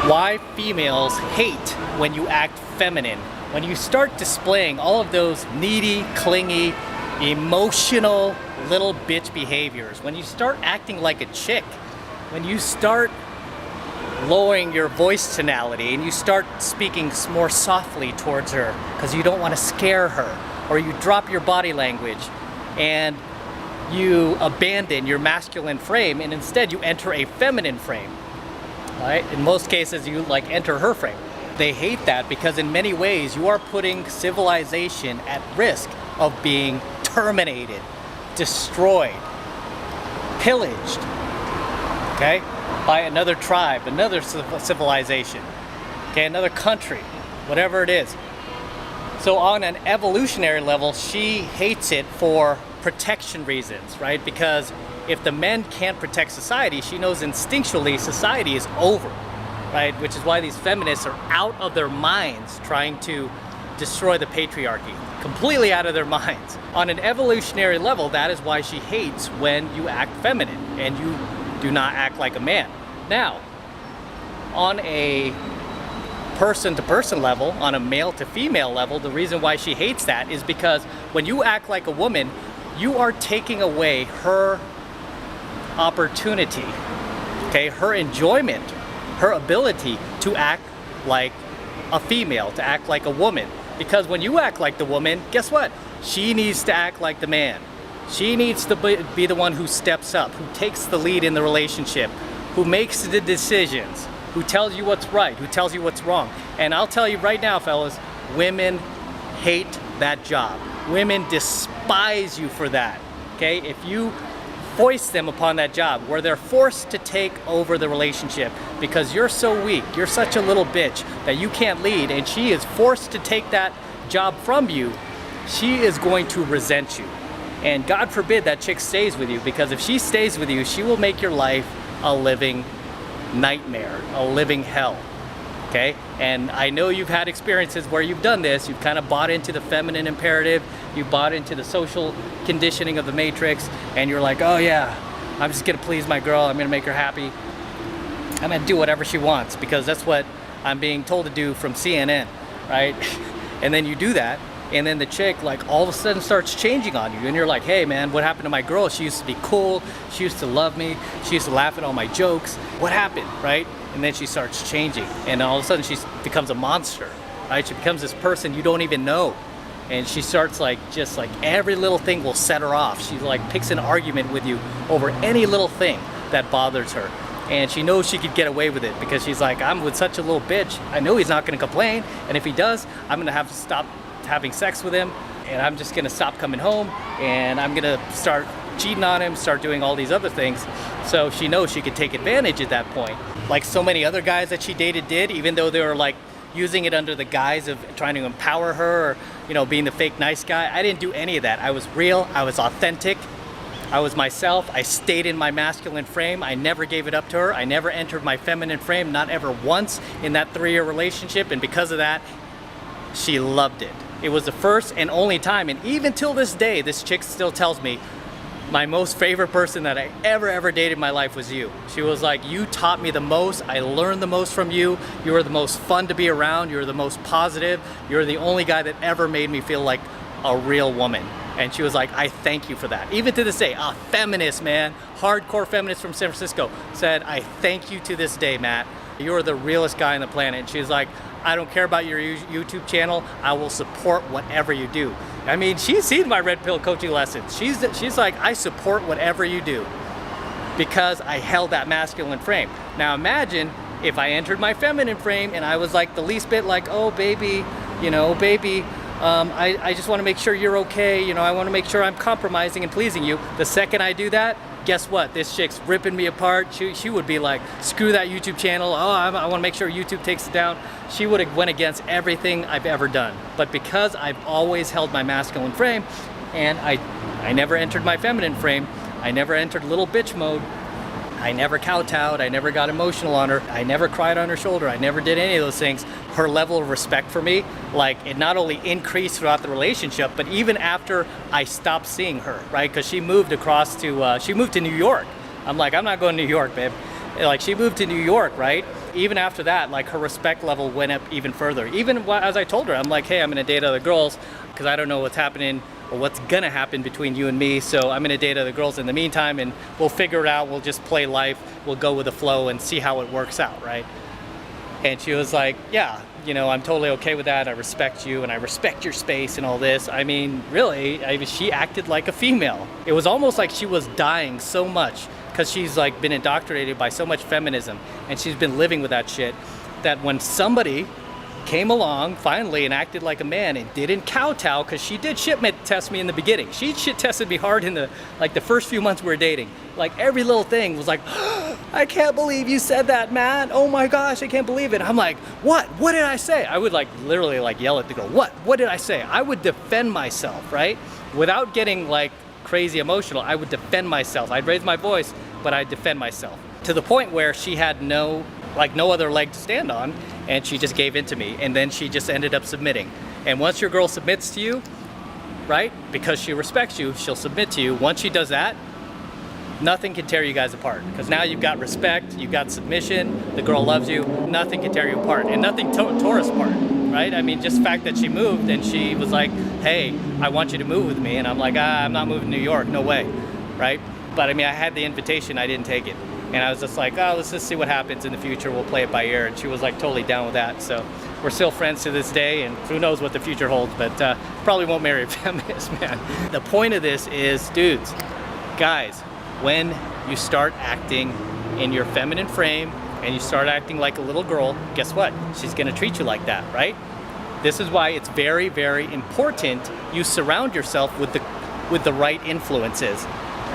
why females hate when you act feminine. When you start displaying all of those needy, clingy, emotional little bitch behaviors, when you start acting like a chick, when you start lowering your voice tonality and you start speaking more softly towards her because you don't want to scare her, or you drop your body language and you abandon your masculine frame and instead you enter a feminine frame, right? In most cases you like enter her frame. They hate that because in many ways you are putting civilization at risk of being terminated, destroyed, pillaged, okay, by another tribe, another civilization, okay, another country, whatever it is. So on an evolutionary level, she hates it for protection reasons, right? Because if the men can't protect society, she knows instinctually society is over, right? Which is why these feminists are out of their minds trying to destroy the patriarchy, completely out of their minds. On an evolutionary level, that is why she hates when you act feminine and you do not act like a man. Now, on a person-to-person level, on a male-to-female level, the reason why she hates that is because when you act like a woman, you are taking away her opportunity, okay, her enjoyment, her ability to act like a female, to act like a woman. Because when you act like the woman, guess what? She needs to act like the man. She needs to be the one who steps up, who takes the lead in the relationship, who makes the decisions, who tells you what's right, who tells you what's wrong. And I'll tell you right now, fellas, women hate that job. Women despise you for that, okay? If you foist them upon that job where they're forced to take over the relationship because you're so weak, you're such a little bitch that you can't lead, and she is forced to take that job from you, she is going to resent you. And God forbid that chick stays with you, because if she stays with you, she will make your life a living nightmare, a living hell, okay? And I know you've had experiences where you've done this. You've kind of bought into the feminine imperative, you bought into the social conditioning of the matrix, and you're like, oh yeah, I'm just gonna please my girl, I'm gonna make her happy, I'm gonna do whatever she wants because that's what I'm being told to do from CNN, right? And then you do that, and then the chick like all of a sudden starts changing on you, and you're like, hey man, what happened to my girl? She used to be cool, she used to love me, she used to laugh at all my jokes, what happened, right? And then she starts changing, and all of a sudden she becomes a monster, right? She becomes this person you don't even know, and she starts like, just like every little thing will set her off. She like picks an argument with you over any little thing that bothers her, and she knows she could get away with it because she's like, I'm with such a little bitch, I know he's not gonna complain, and if he does, I'm gonna have to stop having sex with him, and I'm just gonna stop coming home, and I'm gonna start cheating on him, start doing all these other things. So she knows she could take advantage at that point. Like so many other guys that she dated did, even though they were like using it under the guise of trying to empower her, or, you know, being the fake nice guy. I didn't do any of that. I was real, I was authentic, I was myself, I stayed in my masculine frame, I never gave it up to her, I never entered my feminine frame, not ever once in that 3-year relationship, and because of that, she loved it. It was the first and only time, and even till this day, this chick still tells me, my most favorite person that I ever dated in my life was you. She was like, you taught me the most, I learned the most from you, you were the most fun to be around, you were the most positive, you're the only guy that ever made me feel like a real woman. And she was like, I thank you for that. Even to this day, a feminist, man, hardcore feminist from San Francisco, said, I thank you to this day, Matt. You're the realest guy on the planet. And she's like, I don't care about your YouTube channel, I will support whatever you do. I mean, she's seen my red pill coaching lessons. She's like, I support whatever you do because I held that masculine frame. Now imagine if I entered my feminine frame and I was like the least bit like, oh baby, you know, baby, I just want to make sure you're okay, you know, I want to make sure I'm compromising and pleasing you. The second I do that, guess what? This chick's ripping me apart. She would be like, screw that YouTube channel. Oh, I want to make sure YouTube takes it down. She would have went against everything I've ever done. But because I've always held my masculine frame and I never entered my feminine frame, I never entered little bitch mode, I never kowtowed, I never got emotional on her, I never cried on her shoulder, I never did any of those things. Her level of respect for me, like, it not only increased throughout the relationship, but even after I stopped seeing her, right? Because she moved across to, she moved to New York. I'm like, I'm not going to New York, babe. Like, she moved to New York, right? even after that, like her respect level went up even further. Even as I told her, I'm like, hey, I'm gonna date other girls because I don't know what's happening or what's gonna happen between you and me. So I'm gonna date other girls in the meantime, and we'll figure it out. We'll just play life. We'll go with the flow and see how it works out, right? And she was like, yeah, you know, I'm totally okay with that. I respect you and I respect your space and all this. I mean, really, she acted like a female. It was almost like she was dying so much because she's like been indoctrinated by so much feminism and she's been living with that shit, that when somebody came along finally and acted like a man and didn't kowtow, because she did shit test me in the beginning. She shit tested me hard in the first few months we were dating. Like every little thing was like, I can't believe you said that, man. Oh my gosh, I can't believe it. I'm like, what? What did I say? I would like literally like yell at the girl, what? What did I say? I would defend myself, right? Without getting like crazy emotional, I would defend myself. I'd raise my voice, but I'd defend myself. To the point where she had no other leg to stand on, and she just gave in to me, and then she just ended up submitting. And once your girl submits to you, right, because she respects you, she'll submit to you. Once she does that, nothing can tear you guys apart, because now you've got respect, you've got submission, the girl loves you, nothing can tear you apart, and nothing tore us apart, right? I mean, just the fact that she moved and she was like, hey, I want you to move with me, and I'm like, I'm not moving to New York, no way, right? But I mean, I had the invitation, I didn't take it. And I was just like, oh, let's just see what happens in the future. We'll play it by ear. And she was like totally down with that. So we're still friends to this day, and who knows what the future holds, but probably won't marry a feminist, man. The point of this is, dudes, guys, when you start acting in your feminine frame and you start acting like a little girl, guess what? She's gonna treat you like that, right? This is why it's very, very important you surround yourself with the right influences,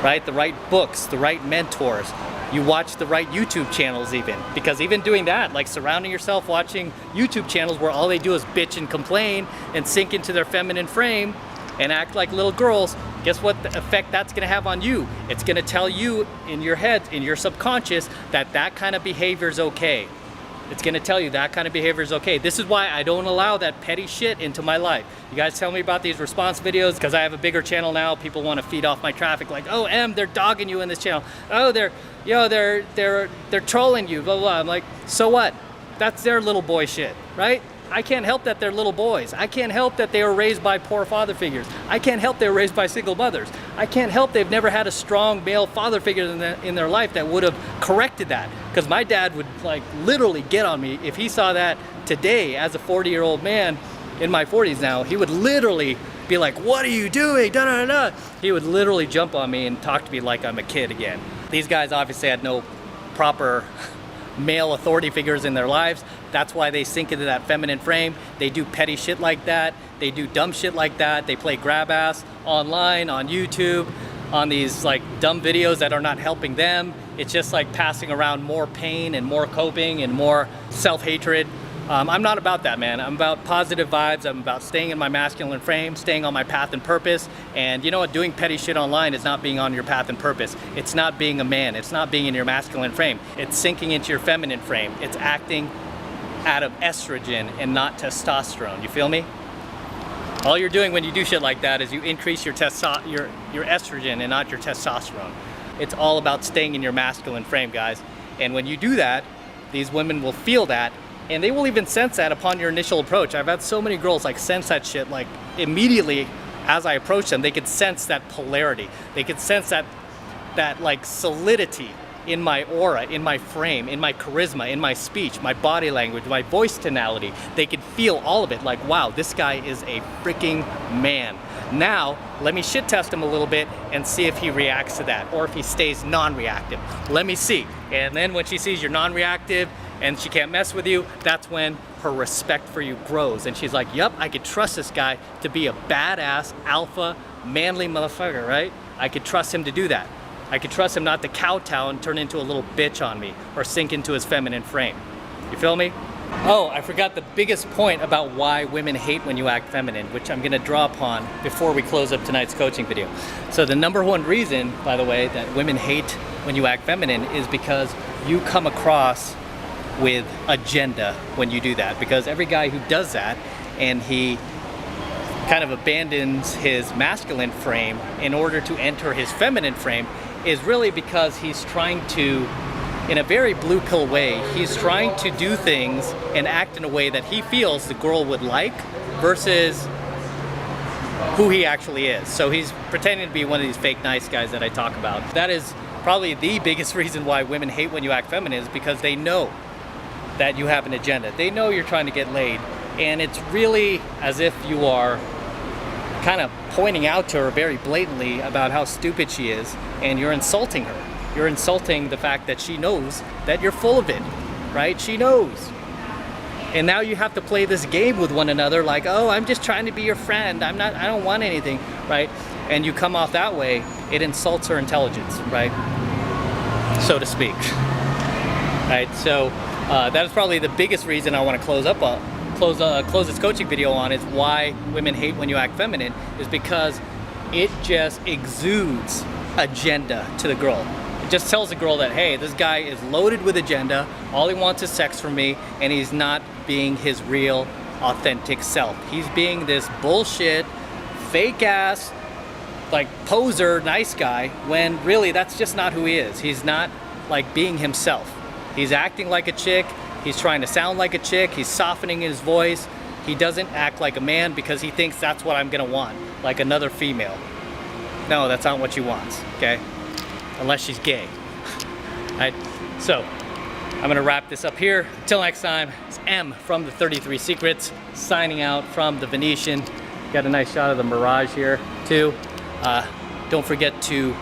right? The right books, the right mentors. You watch the right YouTube channels even, because even doing that, like surrounding yourself watching YouTube channels where all they do is bitch and complain and sink into their feminine frame and act like little girls, guess what the effect that's gonna have on you? It's gonna tell you in your head, in your subconscious, that that kind of behavior is okay. It's gonna tell you that kind of behavior is okay. This is why I don't allow that petty shit into my life. You guys tell me about these response videos because I have a bigger channel now. People want to feed off my traffic, like, oh, they're dogging you in this channel. Oh, they're trolling you, blah, blah. I'm like, so what? That's their little boy shit, right? I can't help that they're little boys. I can't help that they were raised by poor father figures. I can't help they were raised by single mothers. I can't help they've never had a strong male father figure in their life that would have corrected that. Because my dad would like literally get on me if he saw that today as a 40-year-old man in my 40s now. He would literally be like, what are you doing? Da, da, da, da. He would literally jump on me and talk to me like I'm a kid again. These guys obviously had no proper male authority figures in their lives. That's why they sink into that feminine frame. They do petty shit like that. They do dumb shit like that. They play grab ass online, on YouTube, on these like dumb videos that are not helping them. It's just like passing around more pain and more coping and more self-hatred. I'm not about that, man. I'm about positive vibes. I'm about staying in my masculine frame, staying on my path and purpose. And you know what? Doing petty shit online is not being on your path and purpose. It's not being a man. It's not being in your masculine frame. It's sinking into your feminine frame. It's acting out of estrogen and not testosterone. You feel me? All you're doing when you do shit like that is you increase your estrogen and not your testosterone. It's all about staying in your masculine frame, guys. And when you do that, these women will feel that, and they will even sense that upon your initial approach. I've had so many girls like sense that shit, like immediately as I approach them, they could sense that polarity. They could sense that like solidity in my aura, in my frame, in my charisma, in my speech, my body language, my voice tonality. They could feel all of it, like, wow, this guy is a freaking man. Now, let me shit test him a little bit and see if he reacts to that, or if he stays non-reactive. Let me see. And then when she sees you're non-reactive and she can't mess with you, that's when her respect for you grows. And she's like, yep, I could trust this guy to be a badass, alpha, manly motherfucker, right? I could trust him to do that. I could trust him not to kowtow and turn into a little bitch on me or sink into his feminine frame. You feel me? Oh, I forgot the biggest point about why women hate when you act feminine, which I'm gonna draw upon before we close up tonight's coaching video. So the number one reason, by the way, that women hate when you act feminine is because you come across with agenda when you do that. Because every guy who does that and he kind of abandons his masculine frame in order to enter his feminine frame is really because he's trying to in a very blue pill way, he's trying to do things and act in a way that he feels the girl would like versus who he actually is. So he's pretending to be one of these fake nice guys that I talk about. That is probably the biggest reason why women hate when you act feminine, is because they know that you have an agenda. They know you're trying to get laid, and it's really as if you are kind of pointing out to her very blatantly about how stupid she is, and you're insulting her. You're insulting the fact that she knows that you're full of it, right? She knows. And now you have to play this game with one another like, oh, I'm just trying to be your friend. I don't want anything, right? And you come off that way, it insults her intelligence, right? So to speak, right? So that is probably the biggest reason I want to close this coaching video on, is why women hate when you act feminine, is because it just exudes agenda to the girl. It just tells the girl that, hey, this guy is loaded with agenda, all he wants is sex from me, and he's not being his real, authentic self. He's being this bullshit, fake ass, like poser, nice guy, when really that's just not who he is. He's not like being himself. He's acting like a chick, he's trying to sound like a chick, he's softening his voice. He doesn't act like a man because he thinks that's what I'm gonna want, like another female. No, that's not what she wants, okay? Unless she's gay. Right? So, I'm gonna wrap this up here. Until next time, it's M from the 33 Secrets, signing out from the Venetian. Got a nice shot of the Mirage here, too. Don't forget to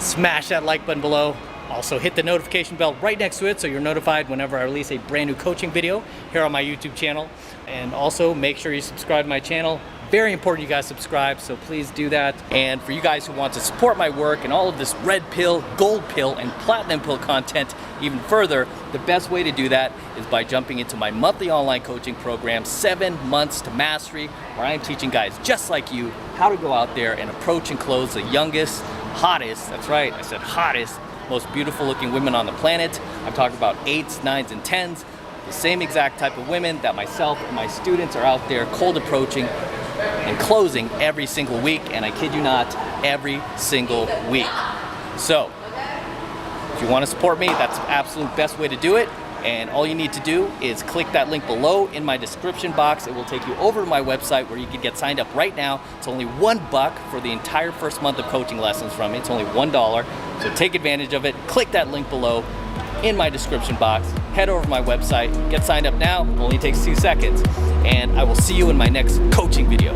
smash that like button below. Also hit the notification bell right next to it so you're notified whenever I release a brand new coaching video here on my YouTube channel. And also make sure you subscribe to my channel. Very important you guys subscribe, so please do that. And for you guys who want to support my work and all of this red pill, gold pill, and platinum pill content even further, the best way to do that is by jumping into my monthly online coaching program, 7 Months to Mastery, where I'm teaching guys just like you how to go out there and approach and close the youngest, hottest, that's right, I said hottest, most beautiful looking women on the planet. I'm talking about 8s, 9s, and 10s, the same exact type of women that myself and my students are out there cold approaching and closing every single week, and I kid you not, every single week. So, if you want to support me, that's the absolute best way to do it. And all you need to do is click that link below in my description box. It will take you over to my website where you can get signed up right now. It's only $1 for the entire first month of coaching lessons from me. It's only $1. So take advantage of it. Click that link below in my description box. Head over to my website. Get signed up now. It only takes 2 seconds. And I will see you in my next coaching video.